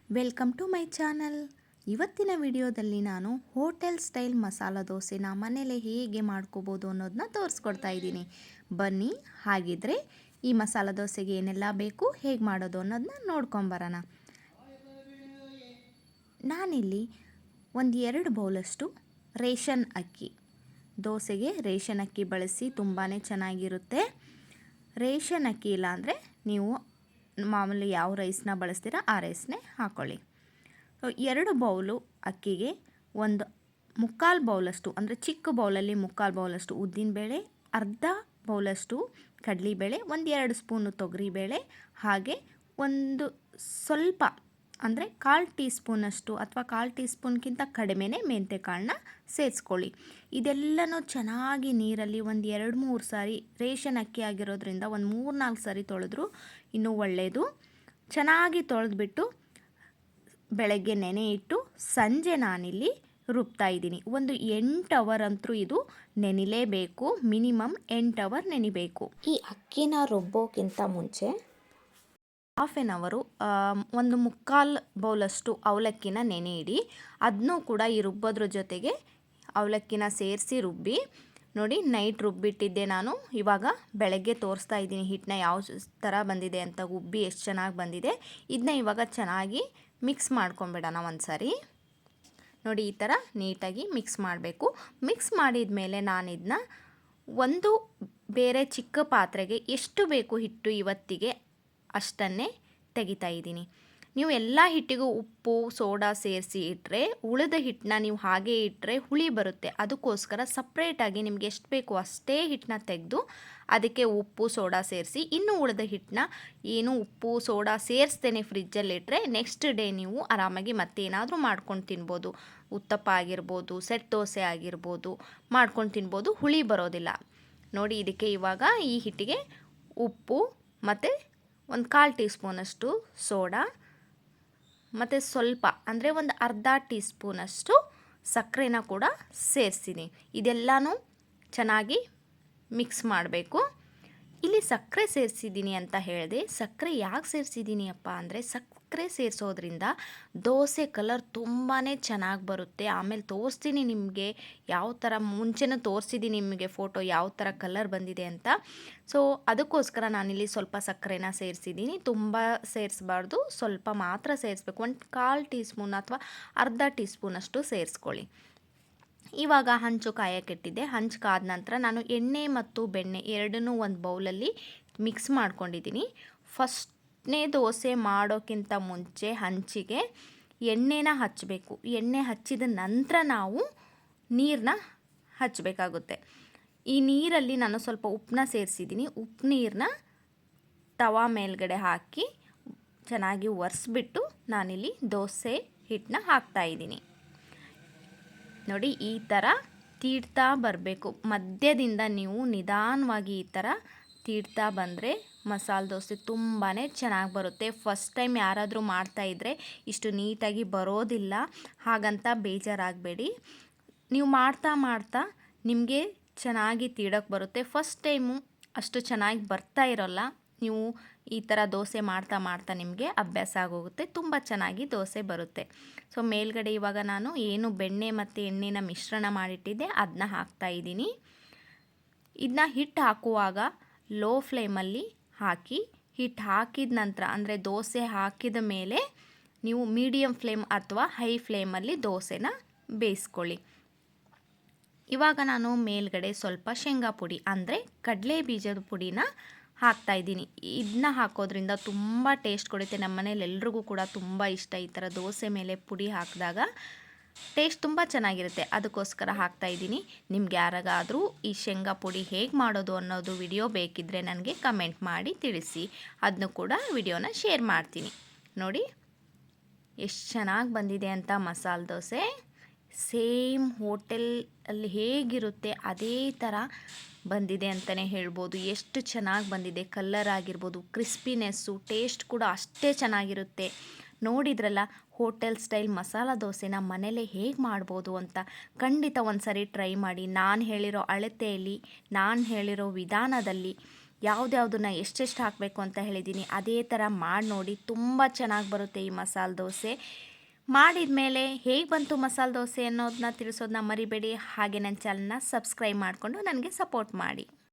Welcome to my channel. ಇವತ್ತಿನ ವಿಡಿಯೋದಲ್ಲಿ ನಾನು ಹೋಟೆಲ್ ಸ್ಟೈಲ್ ಮಸಾಲ ದೋಸೆನ ಮನೇಲೆ ಹೇಗೆ ಮಾಡ್ಕೋಬೋದು ಅನ್ನೋದನ್ನ ತೋರಿಸ್ಕೊಡ್ತಾ ಇದ್ದೀನಿ. ಬನ್ನಿ, ಹಾಗಿದ್ರೆ ಈ ಮಸಾಲ ದೋಸೆಗೆ ಏನೆಲ್ಲ ಬೇಕು, ಹೇಗೆ ಮಾಡೋದು ಅನ್ನೋದನ್ನ ನೋಡ್ಕೊಂಬರೋಣ. ನಾನಿಲ್ಲಿ ಒಂದು 2 ಬೌಲಷ್ಟು ರೇಷನ್ ಅಕ್ಕಿ, ದೋಸೆಗೆ ರೇಷನ್ ಅಕ್ಕಿ ಬಳಸಿ ತುಂಬಾ ಚೆನ್ನಾಗಿರುತ್ತೆ. ರೇಷನ್ ಅಕ್ಕಿ ಇಲ್ಲ ಅಂದರೆ ನೀವು ಮಾಮೂಲಿ ಯಾವ ರೈಸ್ನ ಬಳಸ್ತೀರಾ ಆ ರೈಸ್ನೇ ಹಾಕ್ಕೊಳ್ಳಿ. 2 ಬೌಲು ಅಕ್ಕಿಗೆ ಒಂದು 3/4 ಬೌಲಷ್ಟು, ಅಂದರೆ ಚಿಕ್ಕ ಬೌಲಲ್ಲಿ 3/4 ಬೌಲಷ್ಟು ಉದ್ದಿನಬೇಳೆ, ಅರ್ಧ ಬೌಲಷ್ಟು ಕಡಲೆಬೇಳೆ, 1-2 ಸ್ಪೂನು ತೊಗರಿಬೇಳೆ, ಹಾಗೆ ಒಂದು ಸ್ವಲ್ಪ ಅಂದರೆ 1/4 ಟೀ ಸ್ಪೂನಷ್ಟು ಅಥವಾ 1/4 ಟೀ ಸ್ಪೂನ್ಗಿಂತ ಕಡಿಮೆನೇ ಮೆಂತ್ಯಕಾಳನ್ನ ಸೇರಿಸ್ಕೊಳ್ಳಿ. ಇದೆಲ್ಲನೂ ಚೆನ್ನಾಗಿ ನೀರಲ್ಲಿ ಒಂದು 2-3 ಸಾರಿ, ರೇಷನ್ ಅಕ್ಕಿ ಆಗಿರೋದ್ರಿಂದ ಒಂದು 3-4 ಸಾರಿ ತೊಳೆದ್ರೂ ಇನ್ನೂ ಒಳ್ಳೆಯದು. ಚೆನ್ನಾಗಿ ತೊಳೆದ್ಬಿಟ್ಟು ಬೆಳಗ್ಗೆ ನೆನೆ ಇಟ್ಟು ಸಂಜೆ ನಾನಿಲ್ಲಿ ರುಬ್ತಾ ಇದ್ದೀನಿ. ಒಂದು 8 ಅವರ್ ಅಂತೂ ಇದು ನೆನಿಲೇಬೇಕು, ಮಿನಿಮಮ್ 8 ಅವರ್ ನೆನಿಬೇಕು. ಈ ಅಕ್ಕಿನ ರುಬ್ಬೋಕ್ಕಿಂತ ಮುಂಚೆ ಹಾಫ್ ಆನ್ ಅವರು ಒಂದು 3/4 ಬೌಲಷ್ಟು ಅವಲಕ್ಕಿನ ನೆನೆ ಇಡಿ. ಅದನ್ನೂ ಕೂಡ ಈ ರುಬ್ಬೋದ್ರ ಜೊತೆಗೆ ಅವಲಕ್ಕಿನ ಸೇರಿಸಿ ರುಬ್ಬಿ ನೋಡಿ. ನೈಟ್ ರುಬ್ಬಿಟ್ಟಿದ್ದೆ ನಾನು, ಇವಾಗ ಬೆಳಗ್ಗೆ ತೋರಿಸ್ತಾ ಇದ್ದೀನಿ ಹಿಟ್ಟನ್ನ ಯಾವ ಥರ ಬಂದಿದೆ ಅಂತ, ಉಬ್ಬಿ ಎಷ್ಟು ಚೆನ್ನಾಗಿ ಬಂದಿದೆ. ಇದನ್ನ ಇವಾಗ ಚೆನ್ನಾಗಿ ಮಿಕ್ಸ್ ಮಾಡ್ಕೊಂಬಿಡೋಣ ಒಂದು ಸಾರಿ. ನೋಡಿ, ಈ ಥರ ನೀಟಾಗಿ ಮಿಕ್ಸ್ ಮಾಡಬೇಕು. ಮಿಕ್ಸ್ ಮಾಡಿದ ಮೇಲೆ ನಾನು ಇದನ್ನ ಒಂದು ಬೇರೆ ಚಿಕ್ಕ ಪಾತ್ರೆಗೆ ಎಷ್ಟು ಬೇಕು ಹಿಟ್ಟು ಇವತ್ತಿಗೆ ಅಷ್ಟನ್ನೇ ತೆಗಿತಾ ಇದ್ದೀನಿ. ನೀವು ಎಲ್ಲ ಹಿಟ್ಟಿಗೂ ಉಪ್ಪು ಸೋಡಾ ಸೇರಿಸಿ ಇಟ್ಟರೆ, ಉಳಿದ ಹಿಟ್ಟನ್ನ ನೀವು ಹಾಗೆ ಇಟ್ಟರೆ ಹುಳಿ ಬರುತ್ತೆ. ಅದಕ್ಕೋಸ್ಕರ ಸಪ್ರೇಟಾಗಿ ನಿಮಗೆ ಎಷ್ಟು ಬೇಕು ಅಷ್ಟೇ ಹಿಟ್ಟನ್ನ ತೆಗೆದು ಅದಕ್ಕೆ ಉಪ್ಪು ಸೋಡಾ ಸೇರಿಸಿ, ಇನ್ನು ಉಳಿದ ಹಿಟ್ಟನ್ನ ಏನು ಉಪ್ಪು ಸೋಡಾ ಸೇರಿಸ್ತೇನೆ ಫ್ರಿಜ್ಜಲ್ಲಿಟ್ಟರೆ ನೆಕ್ಸ್ಟ್ ಡೇ ನೀವು ಆರಾಮಾಗಿ ಮತ್ತೇನಾದರೂ ಮಾಡ್ಕೊಂಡು ತಿನ್ಬೋದು. ಉತ್ತಪ್ಪ ಆಗಿರ್ಬೋದು, ಸೆಟ್ ದೋಸೆ ಆಗಿರ್ಬೋದು ಮಾಡ್ಕೊಂಡು ತಿನ್ಬೋದು, ಹುಳಿ ಬರೋದಿಲ್ಲ. ನೋಡಿ, ಇದಕ್ಕೆ ಇವಾಗ ಈ ಹಿಟ್ಟಿಗೆ ಉಪ್ಪು ಮತ್ತು ಒಂದು 1/4 ಟೀ ಸ್ಪೂನಷ್ಟು ಸೋಡಾ ಮತ್ತು ಸ್ವಲ್ಪ ಅಂದರೆ ಒಂದು ಅರ್ಧ ಟೀ ಸ್ಪೂನಷ್ಟು ಸಕ್ಕರೆನ ಕೂಡ ಸೇರಿಸ್ತೀನಿ. ಇದೆಲ್ಲನೂ ಚೆನ್ನಾಗಿ ಮಿಕ್ಸ್ ಮಾಡಬೇಕು. ಇಲ್ಲಿ ಸಕ್ಕರೆ ಸೇರಿಸಿದ್ದೀನಿ ಅಂತ ಹೇಳಿದೆ. ಸಕ್ಕರೆ ಯಾಕೆ ಸೇರಿಸಿದ್ದೀನಿ ಅಪ್ಪ ಅಂದರೆ, ಸಕ್ಕರೆ ಸೇರಿಸೋದ್ರಿಂದ ದೋಸೆ ಕಲರ್ ತುಂಬಾ ಚೆನ್ನಾಗಿ ಬರುತ್ತೆ. ಆಮೇಲೆ ತೋರಿಸ್ತೀನಿ ನಿಮಗೆ ಯಾವ ಥರ, ಮುಂಚೆನೂ ತೋರಿಸಿದ್ದೀನಿ ನಿಮಗೆ ಫೋಟೋ ಯಾವ ಥರ ಕಲರ್ ಬಂದಿದೆ ಅಂತ. ಸೊ ಅದಕ್ಕೋಸ್ಕರ ನಾನಿಲ್ಲಿ ಸ್ವಲ್ಪ ಸಕ್ಕರೆನ ಸೇರಿಸಿದ್ದೀನಿ. ತುಂಬ ಸೇರಿಸಬಾರ್ದು, ಸ್ವಲ್ಪ ಮಾತ್ರ ಸೇರಿಸ್ಬೇಕು. 1/4 ಟೀ ಸ್ಪೂನ್ ಅಥವಾ ಅರ್ಧ ಟೀ ಸ್ಪೂನಷ್ಟು ಸೇರಿಸ್ಕೊಳ್ಳಿ. ಇವಾಗ ಹಂಚು ಕಾಯಕ್ಕಿಟ್ಟಿದ್ದೆ. ಹಂಚು ಕಾದ ನಂತರ ನಾನು ಎಣ್ಣೆ ಮತ್ತು ಬೆಣ್ಣೆ ಎರಡನ್ನೂ ಒಂದು ಬೌಲಲ್ಲಿ ಮಿಕ್ಸ್ ಮಾಡ್ಕೊಂಡಿದ್ದೀನಿ. ಫಸ್ಟ್ನೇ ದೋಸೆ ಮಾಡೋಕ್ಕಿಂತ ಮುಂಚೆ ಹಂಚಿಗೆ ಎಣ್ಣೆನ ಹಚ್ಚಬೇಕು. ಎಣ್ಣೆ ಹಚ್ಚಿದ ನಂತರ ನಾವು ನೀರನ್ನ ಹಚ್ಚಬೇಕಾಗುತ್ತೆ. ಈ ನೀರಲ್ಲಿ ನಾನು ಸ್ವಲ್ಪ ಉಪ್ಪನ್ನ ಸೇರಿಸಿದ್ದೀನಿ. ಉಪ್ಪು ನೀರನ್ನ ತವಾ ಮೇಲ್ಗಡೆ ಹಾಕಿ ಚೆನ್ನಾಗಿ ಒರೆಸ್ಬಿಟ್ಟು ನಾನಿಲ್ಲಿ ದೋಸೆ ಹಿಟ್ಟನ್ನ ಹಾಕ್ತಾಯಿದ್ದೀನಿ. ನೋಡಿ, ಈ ಥರ ತೀಡ್ತಾ ಬರಬೇಕು. ಮಧ್ಯದಿಂದ ನೀವು ನಿಧಾನವಾಗಿ ಈ ಥರ ತೀಡ್ತಾ ಬಂದರೆ ಮಸಾಲೆ ದೋಸೆ ತುಂಬಾ ಚೆನ್ನಾಗಿ ಬರುತ್ತೆ. ಫಸ್ಟ್ ಟೈಮ್ ಯಾರಾದರೂ ಮಾಡ್ತಾಯಿದ್ರೆ ಇಷ್ಟು ನೀಟಾಗಿ ಬರೋದಿಲ್ಲ, ಹಾಗಂತ ಬೇಜಾರಾಗಬೇಡಿ. ನೀವು ಮಾಡ್ತಾ ಮಾಡ್ತಾ ನಿಮಗೆ ಚೆನ್ನಾಗಿ ತೀಡೋಕ್ಕೆ ಬರುತ್ತೆ. ಫಸ್ಟ್ ಟೈಮು ಅಷ್ಟು ಚೆನ್ನಾಗಿ ಬರ್ತಾ ಇರೋಲ್ಲ. ನೀವು ಈ ಥರ ದೋಸೆ ಮಾಡ್ತಾ ಮಾಡ್ತಾ ನಿಮಗೆ ಅಭ್ಯಾಸ ಆಗೋಗುತ್ತೆ, ತುಂಬ ಚೆನ್ನಾಗಿ ದೋಸೆ ಬರುತ್ತೆ. ಸೊ ಮೇಲ್ಗಡೆ ಇವಾಗ ನಾನು ಏನು ಬೆಣ್ಣೆ ಮತ್ತು ಎಣ್ಣೆನ ಮಿಶ್ರಣ ಮಾಡಿಟ್ಟಿದ್ದೆ ಅದನ್ನ ಹಾಕ್ತಾಯಿದ್ದೀನಿ. ಇದನ್ನ ಹಿಟ್ಟು ಹಾಕುವಾಗ ಲೋ ಫ್ಲೇಮಲ್ಲಿ ಹಾಕಿ, ಹಿಟ್ಟು ಹಾಕಿದ ನಂತರ ಅಂದರೆ ದೋಸೆ ಹಾಕಿದ ಮೇಲೆ ನೀವು ಮೀಡಿಯಮ್ ಫ್ಲೇಮ್ ಅಥವಾ ಹೈ ಫ್ಲೇಮಲ್ಲಿ ದೋಸೆನ ಬೇಯಿಸ್ಕೊಳ್ಳಿ. ಇವಾಗ ನಾನು ಮೇಲ್ಗಡೆ ಸ್ವಲ್ಪ ಶೇಂಗಾ ಪುಡಿ ಅಂದರೆ ಕಡಲೆ ಬೀಜದ ಪುಡಿನ ಹಾಕ್ತಾಯಿದ್ದೀನಿ. ಇದನ್ನ ಹಾಕೋದ್ರಿಂದ ತುಂಬ ಟೇಸ್ಟ್ ಕೊಡುತ್ತೆ. ನಮ್ಮ ಮನೇಲಿ ಎಲ್ರಿಗೂ ಕೂಡ ತುಂಬ ಇಷ್ಟ. ಈ ಥರ ದೋಸೆ ಮೇಲೆ ಪುಡಿ ಹಾಕಿದಾಗ ಟೇಸ್ಟ್ ತುಂಬ ಚೆನ್ನಾಗಿರುತ್ತೆ. ಅದಕ್ಕೋಸ್ಕರ ಹಾಕ್ತಾಯಿದ್ದೀನಿ. ನಿಮ್ಗೆ ಯಾರಿಗಾದರೂ ಈ ಶೇಂಗಾ ಪುಡಿ ಹೇಗೆ ಮಾಡೋದು ಅನ್ನೋದು ವಿಡಿಯೋ ಬೇಕಿದ್ದರೆ ನನಗೆ ಕಮೆಂಟ್ ಮಾಡಿ ತಿಳಿಸಿ. ಅದನ್ನು ಕೂಡ ವಿಡಿಯೋನ ಶೇರ್ ಮಾಡ್ತೀನಿ. ನೋಡಿ ಎಷ್ಟು ಚೆನ್ನಾಗಿ ಬಂದಿದೆ ಅಂತ ಮಸಾಲೆ ದೋಸೆ. ಸೇಮ್ ಹೋಟೆಲಲ್ಲಿ ಹೇಗಿರುತ್ತೆ ಅದೇ ಥರ ಬಂದಿದೆ ಅಂತಲೇ ಹೇಳ್ಬೋದು. ಎಷ್ಟು ಚೆನ್ನಾಗಿ ಬಂದಿದೆ, ಕಲರ್ ಆಗಿರ್ಬೋದು, ಕ್ರಿಸ್ಪಿನೆಸ್ಸು, ಟೇಸ್ಟ್ ಕೂಡ ಅಷ್ಟೇ ಚೆನ್ನಾಗಿರುತ್ತೆ. ನೋಡಿದ್ರಲ್ಲ, ಹೋಟೆಲ್ ಸ್ಟೈಲ್ ಮಸಾಲ ದೋಸೆನ ಮನೇಲೇ ಹೇಗೆ ಮಾಡ್ಬೋದು ಅಂತ ಖಂಡಿತ ಒಂದು ಸರಿ ಟ್ರೈ ಮಾಡಿ. ನಾನು ಹೇಳಿರೋ ಅಳತೆಯಲ್ಲಿ, ನಾನು ಹೇಳಿರೋ ವಿಧಾನದಲ್ಲಿ ಯಾವುದ್ಯಾವುದನ್ನು ಎಷ್ಟೆಷ್ಟು ಹಾಕಬೇಕು ಅಂತ ಹೇಳಿದ್ದೀನಿ. ಅದೇ ಥರ ಮಾಡಿ ನೋಡಿ, ತುಂಬ ಚೆನ್ನಾಗಿ ಬರುತ್ತೆ ಈ ಮಸಾಲೆ ದೋಸೆ. ಮಾಡಿದ ಮೇಲೆ ಹೇಗೆ ಬಂತು ಮಸಾಲೆ ದೋಸೆ ಅನ್ನೋದನ್ನ ತಿಳಿಸೋದನ್ನ ಮರಿಬೇಡಿ. ಹಾಗೆ ನನ್ನ ಚಾನಲ್ನ ಸಬ್ಸ್ಕ್ರೈಬ್ ಮಾಡಿಕೊಂಡು ನನಗೆ ಸಪೋರ್ಟ್ ಮಾಡಿ.